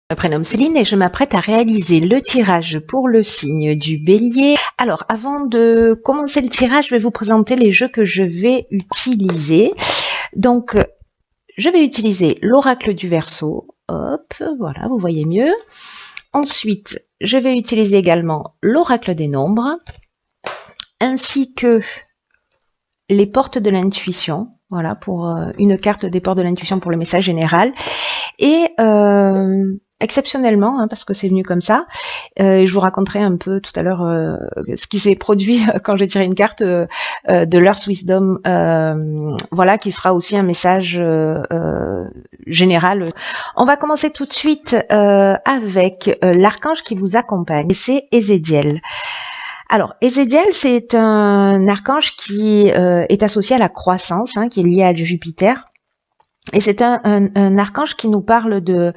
Je me prénomme Céline et je m'apprête à réaliser le tirage pour le signe du Bélier. Alors, avant de commencer le tirage, je vais vous présenter les jeux que je vais utiliser. Donc, je vais utiliser l'oracle du Verseau. Hop, voilà, vous voyez mieux. Ensuite, je vais utiliser également l'oracle des nombres, ainsi que les portes de l'intuition. Voilà, pour une carte des portes de l'intuition pour le message général. Et exceptionnellement, parce que c'est venu comme ça, je vous raconterai un peu tout à l'heure ce qui s'est produit quand j'ai tiré une carte de l'Earth Wisdom, voilà, qui sera aussi un message général. On va commencer tout de suite avec l'archange qui vous accompagne, c'est Ézéchiel. Alors, Ézéchiel, c'est un archange qui est associé à la croissance, qui est lié à Jupiter. Et c'est un archange qui nous parle de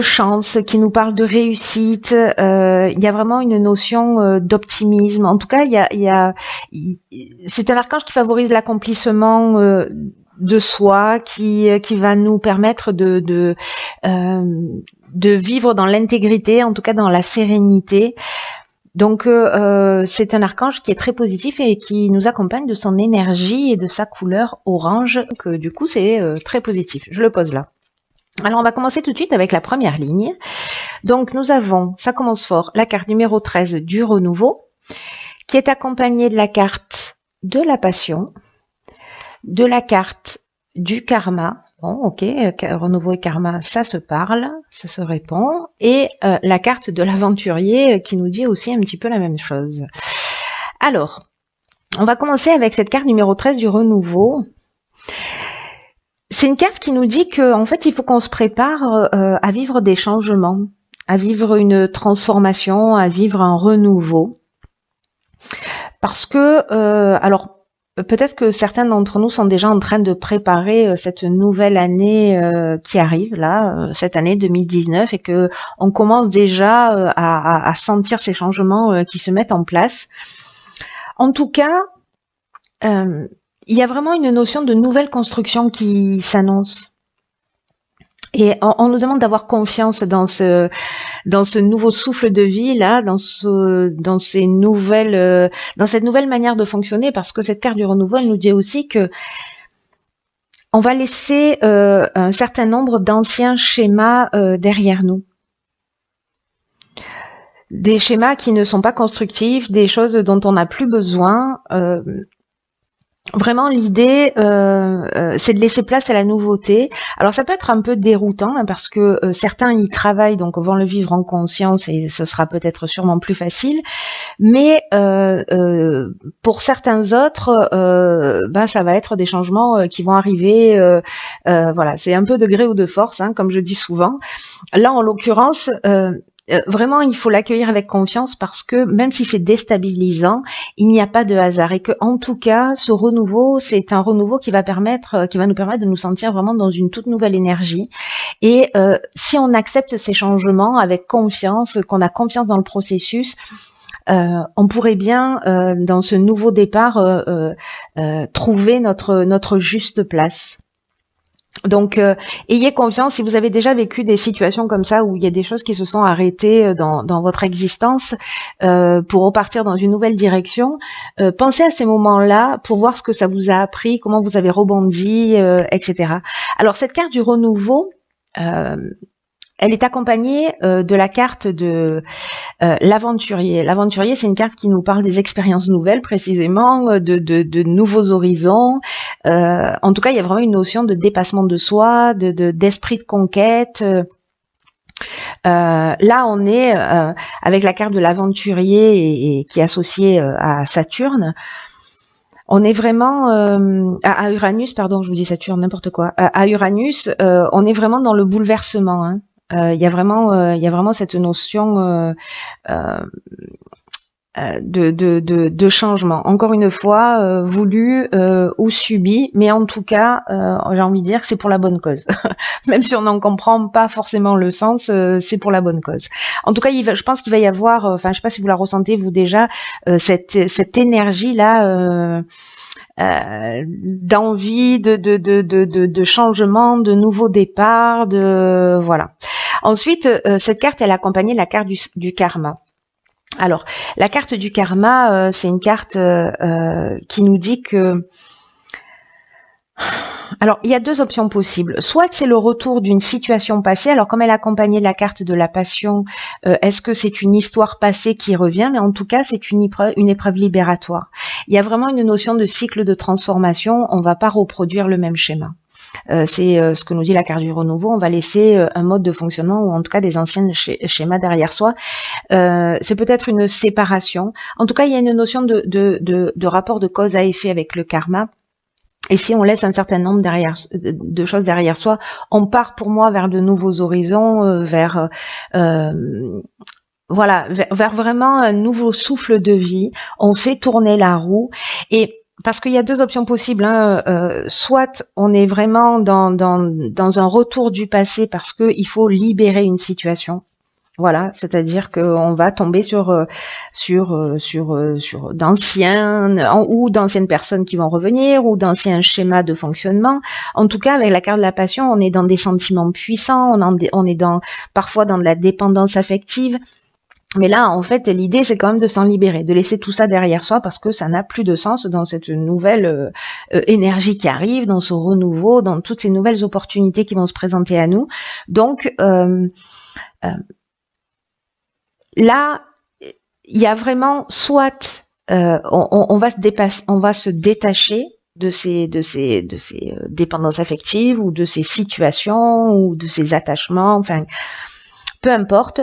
chance, qui nous parle de réussite. Il y a vraiment une notion d'optimisme. En tout cas, c'est un archange qui favorise l'accomplissement de soi, qui va nous permettre de vivre dans l'intégrité, en tout cas dans la sérénité. Donc c'est un archange qui est très positif et qui nous accompagne de son énergie et de sa couleur orange. Donc du coup c'est très positif. Je le pose là. Alors on va commencer tout de suite avec la première ligne. Donc nous avons, ça commence fort, la carte numéro 13 du renouveau, qui est accompagnée de la carte de la passion, de la carte du karma. Bon, ok, renouveau et karma, ça se parle, ça se répond. Et la carte de l'aventurier qui nous dit aussi un petit peu la même chose. Alors, on va commencer avec cette carte numéro 13 du renouveau. C'est une carte qui nous dit qu'en fait, il faut qu'on se prépare à vivre des changements, à vivre une transformation, à vivre un renouveau. Parce que, alors, peut-être que certains d'entre nous sont déjà en train de préparer cette nouvelle année qui arrive là, cette année 2019, et que on commence déjà à sentir ces changements qui se mettent en place. En tout cas, il y a vraiment une notion de nouvelle construction qui s'annonce. Et on nous demande d'avoir confiance dans ce nouveau souffle de vie là, dans cette nouvelle manière de fonctionner, parce que cette carte du renouveau, elle nous dit aussi que on va laisser un certain nombre d'anciens schémas derrière nous. Des schémas qui ne sont pas constructifs, des choses dont on n'a plus besoin. Vraiment, l'idée, c'est de laisser place à la nouveauté. Alors, ça peut être un peu déroutant parce que certains y travaillent, donc vont le vivre en conscience et ce sera peut-être sûrement plus facile. Mais pour certains autres, ça va être des changements qui vont arriver. Voilà, c'est un peu de gré ou de force, comme je dis souvent. Là, en l'occurrence, vraiment, il faut l'accueillir avec confiance parce que même si c'est déstabilisant, il n'y a pas de hasard et que, en tout cas, ce renouveau, c'est un renouveau qui va nous permettre de nous sentir vraiment dans une toute nouvelle énergie. Et si on accepte ces changements avec confiance, qu'on a confiance dans le processus, on pourrait bien, dans ce nouveau départ, trouver notre juste place. Donc, ayez confiance. Si vous avez déjà vécu des situations comme ça où il y a des choses qui se sont arrêtées dans votre existence pour repartir dans une nouvelle direction, pensez à ces moments-là pour voir ce que ça vous a appris, comment vous avez rebondi, etc. Alors, cette carte du renouveau, elle est accompagnée de la carte de l'aventurier. L'aventurier, c'est une carte qui nous parle des expériences nouvelles, précisément, de nouveaux horizons. En tout cas, il y a vraiment une notion de dépassement de soi, d'esprit de conquête. Là, on est avec la carte de l'aventurier et qui est associée à Saturne. On est vraiment à Uranus, pardon, je vous dis Saturne, n'importe quoi. À Uranus, on est vraiment dans le bouleversement. Il y a vraiment cette notion de changement. Encore une fois, voulu ou subi, mais en tout cas, j'ai envie de dire que c'est pour la bonne cause. Même si on n'en comprend pas forcément le sens, c'est pour la bonne cause. En tout cas, je pense qu'il va y avoir, je sais pas si vous la ressentez vous déjà, cette énergie là. d'envie, de changement, de nouveaux départs, de voilà. Ensuite, cette carte, elle accompagnait la carte du karma. Alors, la carte du karma, c'est une carte qui nous dit que... Alors, il y a deux options possibles. Soit c'est le retour d'une situation passée. Alors, comme elle accompagnait la carte de la passion, est-ce que c'est une histoire passée qui revient? Mais en tout cas, c'est une épreuve libératoire. Il y a vraiment une notion de cycle de transformation. On ne va pas reproduire le même schéma. C'est ce que nous dit la carte du renouveau. On va laisser un mode de fonctionnement ou en tout cas des anciens schémas derrière soi. C'est peut-être une séparation. En tout cas, il y a une notion de rapport de cause à effet avec le karma. Et si on laisse un certain nombre de choses derrière soi, on part pour moi vers de nouveaux horizons, vers vraiment un nouveau souffle de vie. On fait tourner la roue et parce qu'il y a deux options possibles, hein. Soit on est vraiment dans un retour du passé parce qu'il faut libérer une situation. Voilà, c'est-à-dire qu'on va tomber sur d'anciennes personnes qui vont revenir ou d'anciens schémas de fonctionnement. En tout cas, avec la carte de la passion, on est dans des sentiments puissants, on est parfois dans de la dépendance affective. Mais là, en fait, l'idée, c'est quand même de s'en libérer, de laisser tout ça derrière soi parce que ça n'a plus de sens dans cette nouvelle énergie qui arrive, dans ce renouveau, dans toutes ces nouvelles opportunités qui vont se présenter à nous. Donc, là, il y a vraiment soit on va se détacher de ces dépendances affectives ou de ces situations ou de ces attachements, enfin peu importe.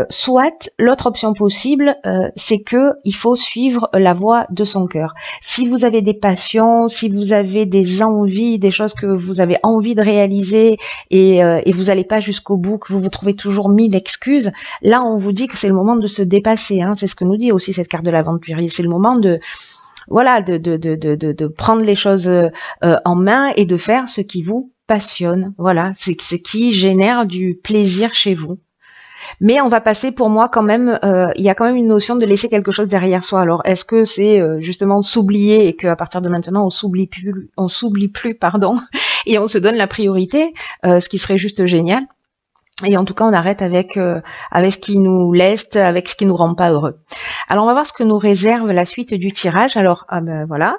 Soit l'autre option possible, c'est que il faut suivre la voie de son cœur. Si vous avez des passions, si vous avez des envies, des choses que vous avez envie de réaliser et vous n'allez pas jusqu'au bout, que vous vous trouvez toujours 1000 excuses, là on vous dit que c'est le moment de se dépasser. Hein. C'est ce que nous dit aussi cette carte de l'aventurier. C'est le moment de prendre les choses en main et de faire ce qui vous passionne, voilà, c'est ce qui génère du plaisir chez vous. Mais on va passer pour moi quand même, il y a quand même une notion de laisser quelque chose derrière soi. Alors est-ce que c'est justement s'oublier et qu'à partir de maintenant on s'oublie plus, pardon, et on se donne la priorité, ce qui serait juste génial. Et en tout cas, on arrête avec ce qui nous leste, avec ce qui nous rend pas heureux. Alors, on va voir ce que nous réserve la suite du tirage. Alors, voilà.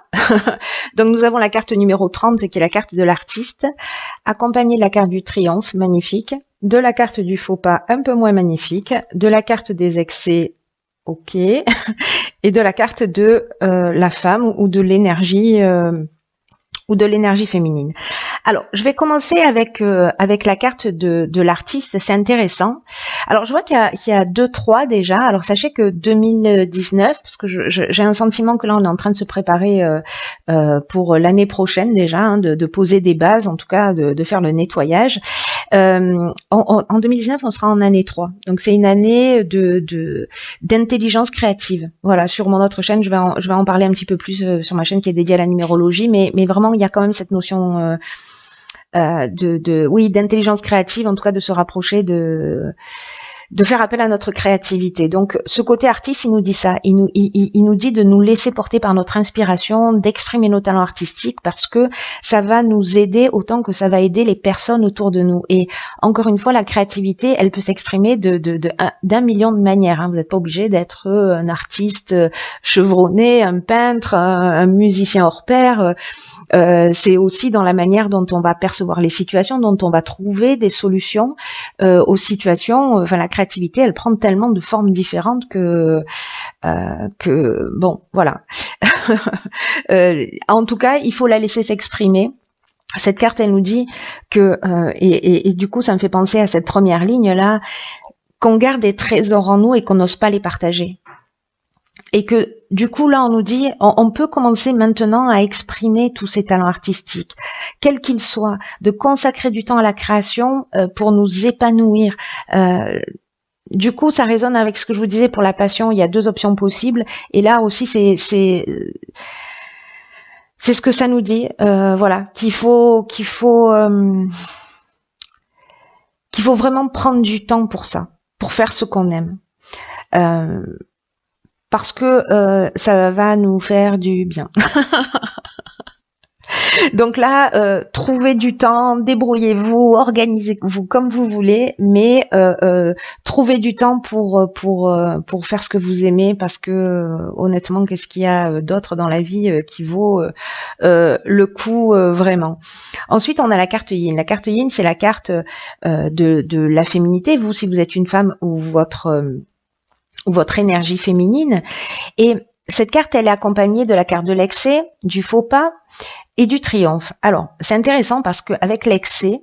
Donc, nous avons la carte numéro 30, qui est la carte de l'artiste, accompagnée de la carte du triomphe, magnifique, de la carte du faux pas, un peu moins magnifique, de la carte des excès, ok, et de la carte de la femme ou de l'énergie féminine. Alors, je vais commencer avec la carte de l'artiste, c'est intéressant. Alors, je vois qu'il y a 2-3 déjà. Alors, sachez que 2019, parce que j'ai un sentiment que là, on est en train de se préparer pour l'année prochaine déjà, hein, de poser des bases, en tout cas de faire le nettoyage. En 2019, on sera en année 3. Donc, c'est une année d'intelligence créative. Voilà, sur mon autre chaîne, je vais en parler un petit peu plus sur ma chaîne qui est dédiée à la numérologie, mais vraiment, il y a quand même cette notion d'intelligence créative, en tout cas de se rapprocher de faire appel à notre créativité. Donc ce côté artiste, il nous dit ça, il nous dit de nous laisser porter par notre inspiration, d'exprimer nos talents artistiques parce que ça va nous aider autant que ça va aider les personnes autour de nous. Et encore une fois, la créativité, elle peut s'exprimer d'un million de manières. Hein. Vous n'êtes pas obligé d'être un artiste chevronné, un peintre, un musicien hors pair. C'est aussi dans la manière dont on va percevoir les situations, dont on va trouver des solutions aux situations. Enfin, la créativité, elle prend tellement de formes différentes que bon, voilà. En tout cas, il faut la laisser s'exprimer. Cette carte, elle nous dit que et du coup, ça me fait penser à cette première ligne là, qu'on garde des trésors en nous et qu'on n'ose pas les partager. Et que du coup là on nous dit on peut commencer maintenant à exprimer tous ces talents artistiques, quels qu'ils soient, de consacrer du temps à la création pour nous épanouir. Du coup ça résonne avec ce que je vous disais pour la passion, il y a 2 options possibles et là aussi c'est ce que ça nous dit, voilà, qu'il faut vraiment prendre du temps pour ça, pour faire ce qu'on aime. parce que ça va nous faire du bien. Donc là, trouvez du temps, débrouillez-vous, organisez-vous comme vous voulez, mais trouvez du temps pour faire ce que vous aimez, parce que honnêtement, qu'est-ce qu'il y a d'autre dans la vie qui vaut le coup vraiment. Ensuite, on a la carte Yin. La carte Yin, c'est la carte de la féminité. Vous, si vous êtes une femme, ou votre énergie féminine. Et cette carte, elle est accompagnée de la carte de l'excès, du faux pas et du triomphe. Alors, c'est intéressant parce qu'avec l'excès,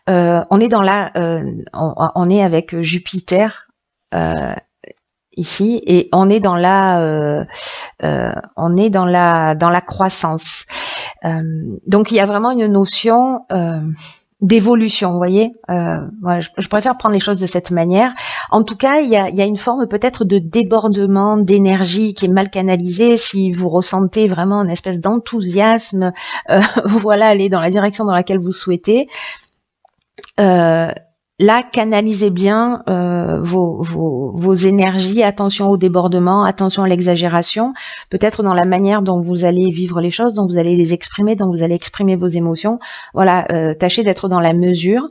on est on est avec Jupiter ici, et on est dans la croissance. Donc, il y a vraiment une notion d'évolution, vous voyez. Voilà, je préfère prendre les choses de cette manière. En tout cas, il y a une forme peut-être de débordement d'énergie qui est mal canalisée. Si vous ressentez vraiment une espèce d'enthousiasme, voilà, aller dans la direction dans laquelle vous souhaitez, là, canalisez bien vos énergies. Attention au débordement, attention à l'exagération. Peut-être dans la manière dont vous allez vivre les choses, dont vous allez les exprimer, dont vous allez exprimer vos émotions. Voilà, tâchez d'être dans la mesure.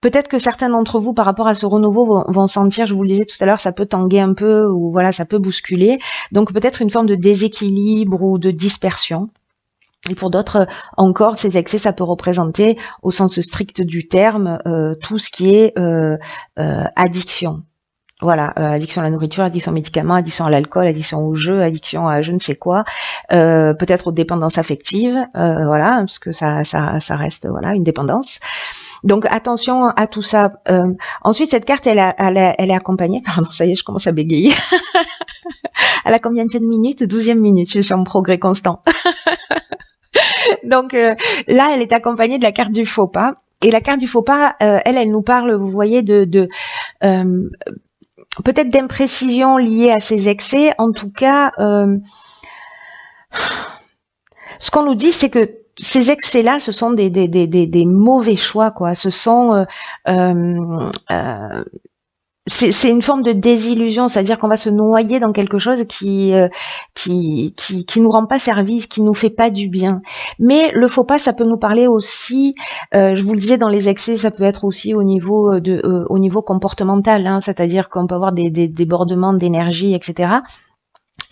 Peut-être que certains d'entre vous, par rapport à ce renouveau, vont sentir, je vous le disais tout à l'heure, ça peut tanguer un peu, ou voilà, ça peut bousculer. Donc peut-être une forme de déséquilibre ou de dispersion. Et pour d'autres encore, ces excès, ça peut représenter, au sens strict du terme, tout ce qui est addiction. Voilà, addiction à la nourriture, addiction aux médicaments, addiction à l'alcool, addiction au jeu, addiction à je ne sais quoi, peut-être aux dépendances affectives, voilà, parce que ça reste voilà une dépendance. Donc attention à tout ça. Ensuite, cette carte, elle est accompagnée. Pardon, ça y est, je commence à bégayer. À la combienième minute? 12e minute. Je suis en progrès constant. Donc là, elle est accompagnée de la carte du faux pas. Et la carte du faux pas, elle nous parle, vous voyez, de peut-être d'imprécisions liées à ces excès. En tout cas, ce qu'on nous dit, c'est que ces excès-là, ce sont des mauvais choix, quoi. Ce sont c'est une forme de désillusion, c'est-à-dire qu'on va se noyer dans quelque chose qui nous rend pas service, qui nous fait pas du bien. Mais le faux pas, ça peut nous parler aussi, je vous le disais, dans les excès, ça peut être aussi au niveau au niveau comportemental, hein, c'est-à-dire qu'on peut avoir des débordements d'énergie, etc.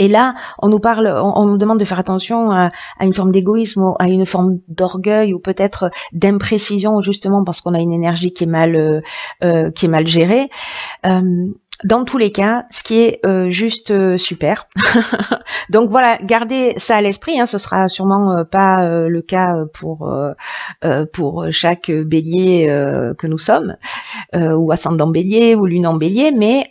Et là, on nous demande de faire attention à une forme d'égoïsme, à une forme d'orgueil, ou peut-être d'imprécision, justement parce qu'on a une énergie qui est mal gérée. Dans tous les cas, ce qui est juste super. Donc voilà, gardez ça à l'esprit. Hein, ce sera sûrement pas le cas pour chaque bélier que nous sommes, ou ascendant bélier ou lune en bélier, mais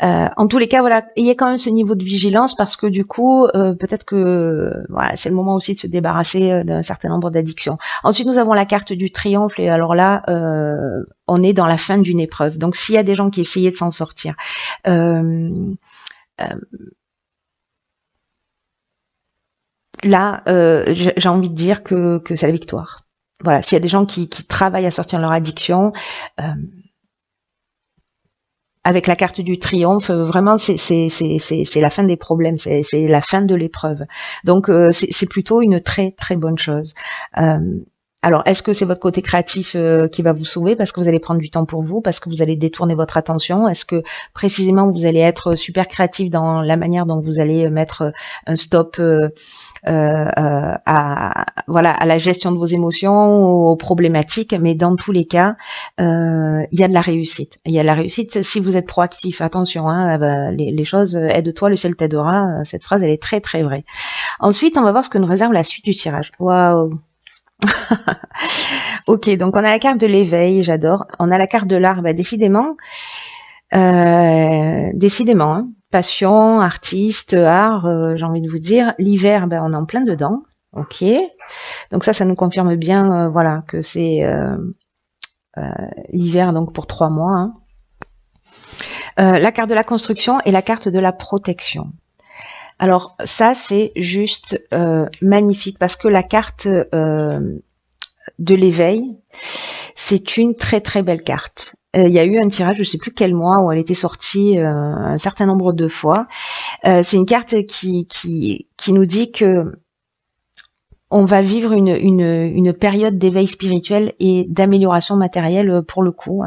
en tous les cas, voilà, ayez quand même ce niveau de vigilance, parce que du coup, peut-être que voilà, c'est le moment aussi de se débarrasser d'un certain nombre d'addictions. Ensuite, nous avons la carte du triomphe, et alors là, on est dans la fin d'une épreuve. Donc, s'il y a des gens qui essayaient de s'en sortir, là, j'ai envie de dire que c'est la victoire. Voilà, s'il y a des gens qui travaillent à sortir de leur addiction, avec la carte du triomphe, vraiment, c'est la fin des problèmes, c'est la fin de l'épreuve. Donc, c'est plutôt une très très bonne chose. Alors, est-ce que c'est votre côté créatif qui va vous sauver, parce que vous allez prendre du temps pour vous, parce que vous allez détourner votre attention? Est-ce que précisément vous allez être super créatif dans la manière dont vous allez mettre un stop à la gestion de vos émotions, aux problématiques? Mais dans tous les cas, il y a de la réussite. Il y a de la réussite si vous êtes proactif. Attention, hein, les choses, aide-toi, le ciel t'aidera. Cette phrase, elle est très très vraie. Ensuite, on va voir ce que nous réserve la suite du tirage. Waouh. Ok, donc on a la carte de l'éveil, j'adore. On a la carte de l'art, décidément, hein. Passion, artiste, art, j'ai envie de vous dire. L'hiver, on est en plein dedans. Ok, donc ça nous confirme bien, voilà, que c'est l'hiver, donc pour 3 mois. Hein. La carte de la construction et la carte de la protection. Alors ça, c'est juste magnifique, parce que la carte de l'éveil, c'est une très très belle carte. il y a eu un tirage, je sais plus quel mois, où elle était sortie un certain nombre de fois. C'est une carte qui nous dit que on va vivre une période d'éveil spirituel et d'amélioration matérielle pour le coup.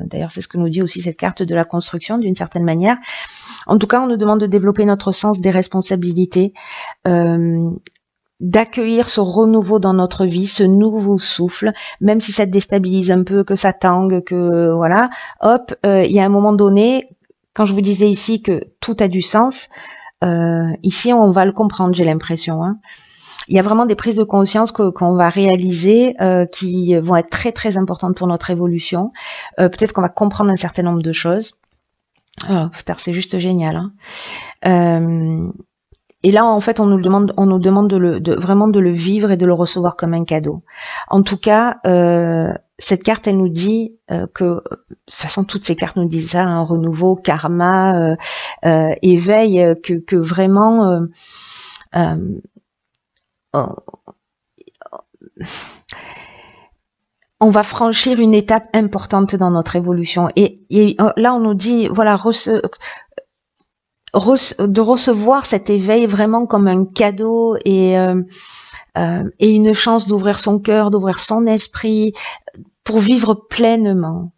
D'ailleurs, c'est ce que nous dit aussi cette carte de la construction d'une certaine manière. En tout cas, on nous demande de développer notre sens des responsabilités, d'accueillir ce renouveau dans notre vie, ce nouveau souffle, même si ça te déstabilise un peu, que ça tangue, que voilà, hop, il y a un moment donné, quand je vous disais ici que tout a du sens, ici on va le comprendre, j'ai l'impression. Il y a vraiment des prises de conscience qu'on va réaliser qui vont être très très importantes pour notre évolution. Peut-être qu'on va comprendre un certain nombre de choses. Oh, putain, c'est juste génial. Et là, en fait, on nous demande vraiment de le vivre et de le recevoir comme un cadeau. En tout cas, cette carte, elle nous dit que, de toute façon, toutes ces cartes nous disent ça, un renouveau, karma, éveil, que vraiment on va franchir une étape importante dans notre évolution. Et là, on nous dit, voilà, de recevoir cet éveil vraiment comme un cadeau et une chance d'ouvrir son cœur, d'ouvrir son esprit pour vivre pleinement.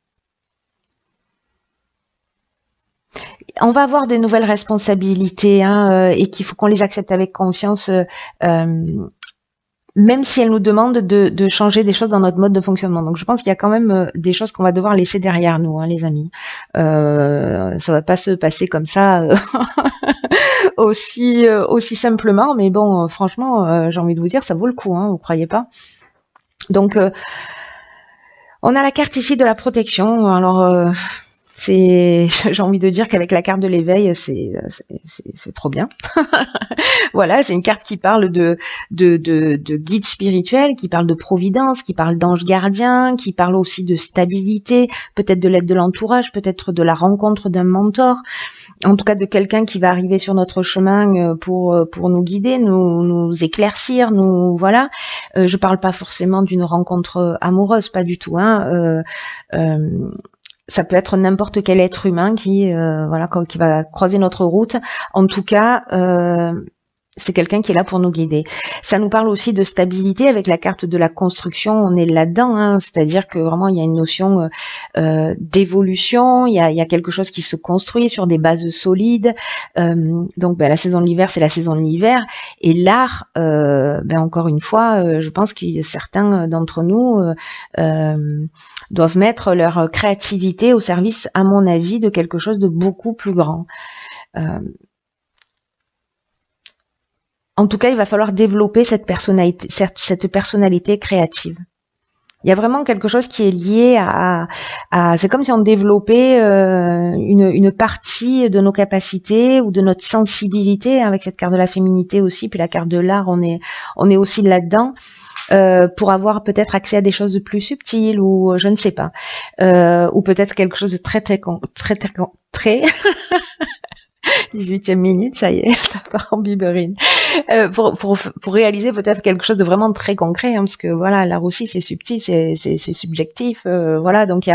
On va avoir des nouvelles responsabilités et qu'il faut qu'on les accepte avec confiance, même si elles nous demandent de changer des choses dans notre mode de fonctionnement. Donc je pense qu'il y a quand même des choses qu'on va devoir laisser derrière nous, les amis. Ça va pas se passer comme ça aussi simplement, mais bon, franchement, j'ai envie de vous dire, ça vaut le coup, vous croyez pas? Donc on a la carte ici de la protection. Alors j'ai envie de dire qu'avec la carte de l'éveil, c'est trop bien. Voilà, c'est une carte qui parle de guide spirituel, qui parle de providence, qui parle d'ange gardien, qui parle aussi de stabilité, peut-être de l'aide de l'entourage, peut-être de la rencontre d'un mentor, en tout cas de quelqu'un qui va arriver sur notre chemin pour nous guider, nous éclaircir, voilà. Je parle pas forcément d'une rencontre amoureuse, pas du tout, ça peut être n'importe quel être humain qui va croiser notre route. En tout cas, c'est quelqu'un qui est là pour nous guider. Ça nous parle aussi de stabilité avec la carte de la construction. On est là-dedans, c'est-à-dire que vraiment il y a une notion d'évolution. Il y a quelque chose qui se construit sur des bases solides. Donc la saison de l'hiver, c'est la saison de l'hiver. Et l'art, encore une fois, je pense que certains d'entre nous doivent mettre leur créativité au service, à mon avis, de quelque chose de beaucoup plus grand. En tout cas, il va falloir développer cette personnalité créative. Il y a vraiment quelque chose qui est lié à c'est comme si on développait une partie de nos capacités ou de notre sensibilité, avec cette carte de la féminité aussi, puis la carte de l'art, on est aussi là-dedans. Pour avoir peut-être accès à des choses plus subtiles ou je ne sais pas, ou peut-être quelque chose de très 18e minute, ça y est, ça part en biberine. Pour réaliser peut-être quelque chose de vraiment très concret, parce que voilà, l'art aussi c'est subtil, c'est subjectif, voilà, donc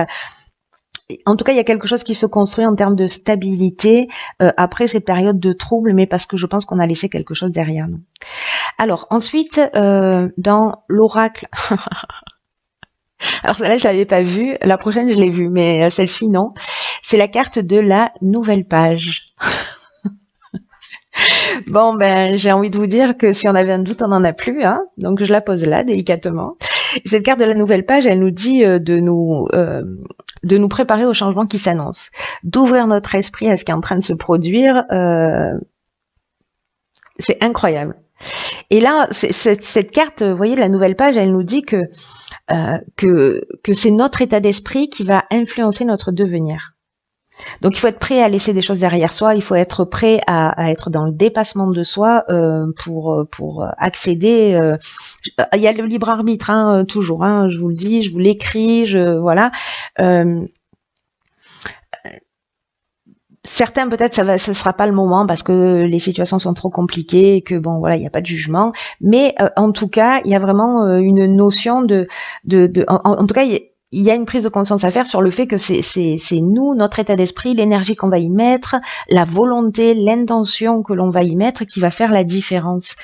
en tout cas, il y a quelque chose qui se construit en termes de stabilité après ces périodes de troubles, mais parce que je pense qu'on a laissé quelque chose derrière nous. Alors ensuite, dans l'oracle, alors celle-là je l'avais pas vue, la prochaine je l'ai vue, mais celle-ci non. C'est la carte de la nouvelle page. Bon, j'ai envie de vous dire que si on avait un doute, on n'en a plus, donc je la pose là, délicatement. Cette carte de la nouvelle page, elle nous dit de nous préparer au changement qui s'annonce, d'ouvrir notre esprit à ce qui est en train de se produire. C'est incroyable. Et là, cette carte, vous voyez, de la nouvelle page, elle nous dit que c'est notre état d'esprit qui va influencer notre devenir. Donc il faut être prêt à laisser des choses derrière soi, il faut être prêt à être dans le dépassement de soi pour accéder. Il y a le libre arbitre, toujours, je vous le dis, je vous l'écris, voilà. Certains peut-être ce sera pas le moment parce que les situations sont trop compliquées et que bon voilà, il n'y a pas de jugement, mais en tout cas il y a vraiment une notion en tout cas il y a une prise de conscience à faire sur le fait que c'est nous, notre état d'esprit, l'énergie qu'on va y mettre, la volonté, l'intention que l'on va y mettre qui va faire la différence.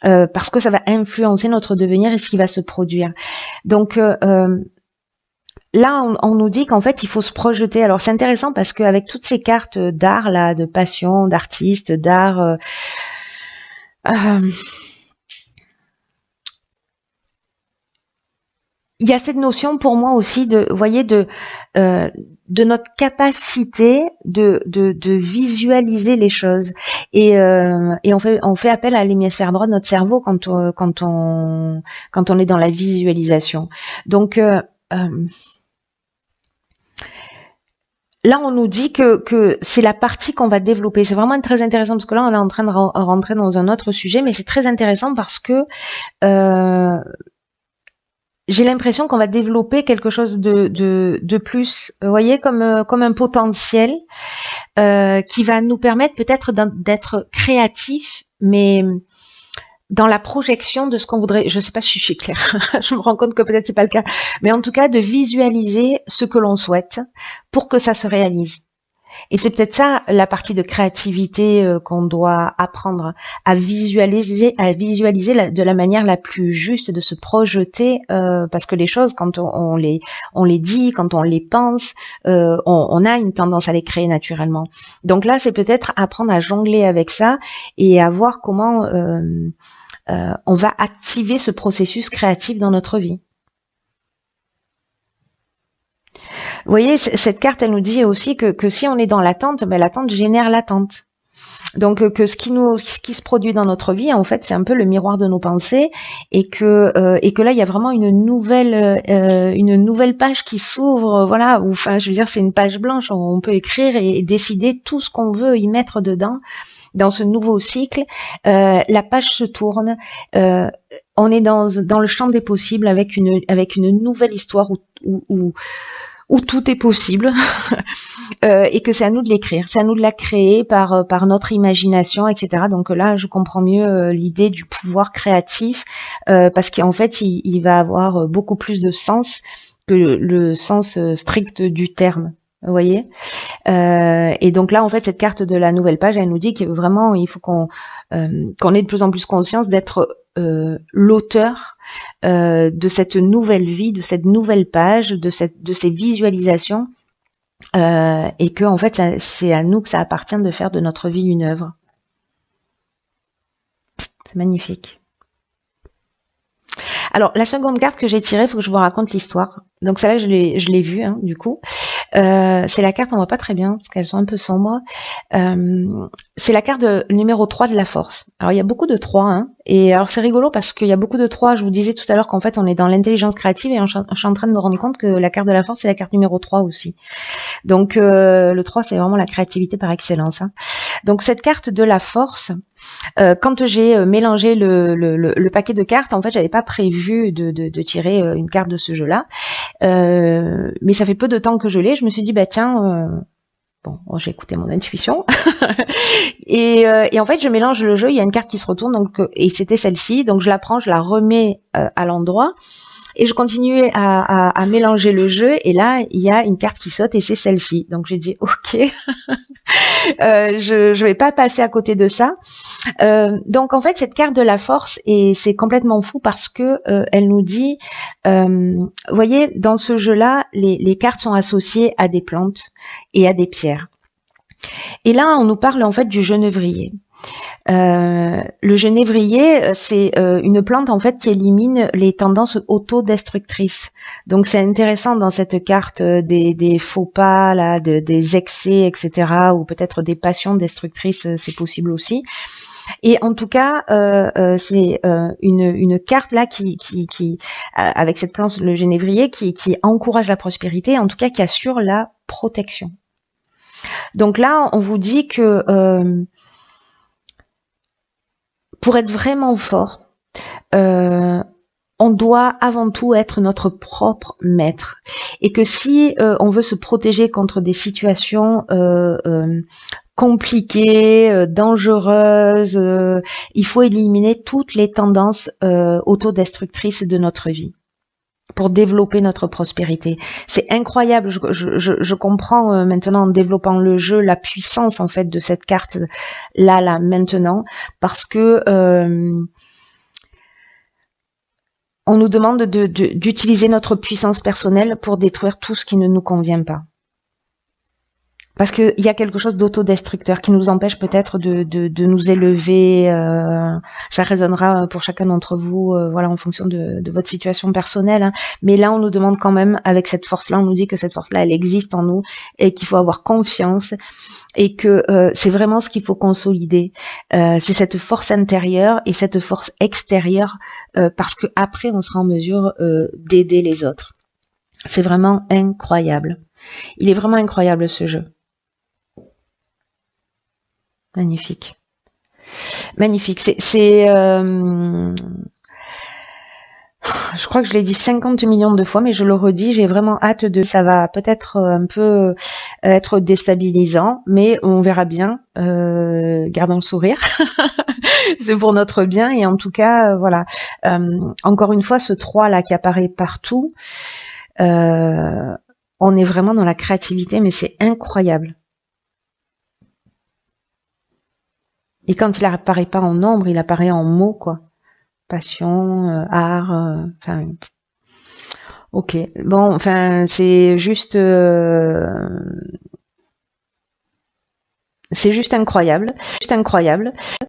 Parce que ça va influencer notre devenir et ce qui va se produire. Donc là, on nous dit qu'en fait, il faut se projeter. Alors c'est intéressant parce qu'avec toutes ces cartes d'art, là, de passion, d'artiste, d'art, il y a cette notion pour moi aussi de, vous voyez, de notre capacité de visualiser les choses. Et on fait appel à l'hémisphère droit de notre cerveau quand on est dans la visualisation. Donc là, on nous dit que c'est la partie qu'on va développer. C'est vraiment très intéressant parce que là, on est en train de rentrer dans un autre sujet, mais c'est très intéressant parce que j'ai l'impression qu'on va développer quelque chose de plus, vous voyez, comme un potentiel qui va nous permettre peut-être d'être créatifs, mais dans la projection de ce qu'on voudrait. Je sais pas si je suis claire, je me rends compte que peut-être c'est pas le cas, mais en tout cas de visualiser ce que l'on souhaite pour que ça se réalise. Et c'est peut-être ça la partie de créativité qu'on doit apprendre à visualiser de la manière la plus juste, de se projeter, parce que les choses, quand on les dit, quand on les pense, on a une tendance à les créer naturellement. Donc là, c'est peut-être apprendre à jongler avec ça et à voir comment on va activer ce processus créatif dans notre vie. Vous voyez, cette carte, elle nous dit aussi que si on est dans l'attente, ben, l'attente génère l'attente. Donc que ce qui se produit dans notre vie, en fait, c'est un peu le miroir de nos pensées, et que là, il y a vraiment une nouvelle page qui s'ouvre, voilà. Enfin, je veux dire, c'est une page blanche. On peut écrire et décider tout ce qu'on veut y mettre dedans. Dans ce nouveau cycle, la page se tourne. On est dans le champ des possibles avec une nouvelle histoire où tout est possible et que c'est à nous de l'écrire, c'est à nous de la créer par notre imagination, etc. Donc là, je comprends mieux l'idée du pouvoir créatif parce qu'en fait, il va avoir beaucoup plus de sens que le sens strict du terme. Vous voyez, et donc là, en fait, cette carte de la nouvelle page, elle nous dit que vraiment, il faut qu'on ait de plus en plus conscience d'être l'auteur de cette nouvelle vie, de cette nouvelle page, de ces visualisations, et que en fait, c'est à nous que ça appartient de faire de notre vie une œuvre. C'est magnifique. Alors, la seconde carte que j'ai tirée, il faut que je vous raconte l'histoire. Donc celle-là, je l'ai vue, hein, du coup. C'est la carte, on voit pas très bien, parce qu'elles sont un peu sombres. C'est la carte numéro 3 de la force. Alors, il y a beaucoup de 3, hein. Et alors, c'est rigolo parce qu'il y a beaucoup de 3. Je vous disais tout à l'heure qu'en fait, on est dans l'intelligence créative et je suis en train de me rendre compte que la carte de la force, c'est la carte numéro 3 aussi. Donc, le 3, c'est vraiment la créativité par excellence, hein. Donc, cette carte de la force, quand j'ai mélangé le paquet de cartes, en fait, j'avais pas prévu de tirer une carte de ce jeu-là. Mais ça fait peu de temps que je l'ai. Je me suis dit, bah tiens, bon, j'ai écouté mon intuition. et en fait, je mélange le jeu. Il y a une carte qui se retourne, donc et c'était celle-ci. Donc je la prends, je la remets à l'endroit. Et je continue à mélanger le jeu, et là, il y a une carte qui saute, et c'est celle-ci. Donc j'ai dit, ok, je vais pas passer à côté de ça. Donc en fait, cette carte de la force, et c'est complètement fou parce que elle nous dit, vous voyez, dans ce jeu-là, les cartes sont associées à des plantes et à des pierres. Et là, on nous parle en fait du genévrier. Le genévrier, c'est une plante en fait qui élimine les tendances autodestructrices. Donc c'est intéressant dans cette carte des faux pas, là, des excès, etc. ou peut-être des passions destructrices, c'est possible aussi. Et en tout cas, c'est une carte là qui avec cette plante, le genévrier, qui encourage la prospérité, en tout cas qui assure la protection. Donc là, on vous dit que pour être vraiment fort, on doit avant tout être notre propre maître. Et que si on veut se protéger contre des situations compliquées, dangereuses, il faut éliminer toutes les tendances autodestructrices de notre vie. pour développer notre prospérité. C'est incroyable, je comprends maintenant en développant le jeu la puissance en fait de cette carte là maintenant, parce que on nous demande d'utiliser notre puissance personnelle pour détruire tout ce qui ne nous convient pas. Parce qu'il y a quelque chose d'autodestructeur qui nous empêche peut-être de nous élever. Ça résonnera pour chacun d'entre vous, voilà, en fonction de votre situation personnelle. Hein. Mais là, on nous demande quand même, avec cette force-là, on nous dit que cette force-là, elle existe en nous et qu'il faut avoir confiance et que c'est vraiment ce qu'il faut consolider. C'est cette force intérieure et cette force extérieure parce que après, on sera en mesure d'aider les autres. C'est vraiment incroyable. Il est vraiment incroyable ce jeu. Magnifique. Magnifique. Je crois que je l'ai dit 50 millions de fois, mais je le redis, j'ai vraiment hâte de... Ça va peut-être un peu être déstabilisant, mais on verra bien. Gardons le sourire. C'est pour notre bien. Et en tout cas, voilà. Encore une fois, ce 3 là qui apparaît partout, on est vraiment dans la créativité, mais c'est incroyable. Et quand il apparaît pas en nombre, il apparaît en mots, quoi. Passion, art, enfin... ok. Bon, enfin, c'est juste incroyable. Juste incroyable.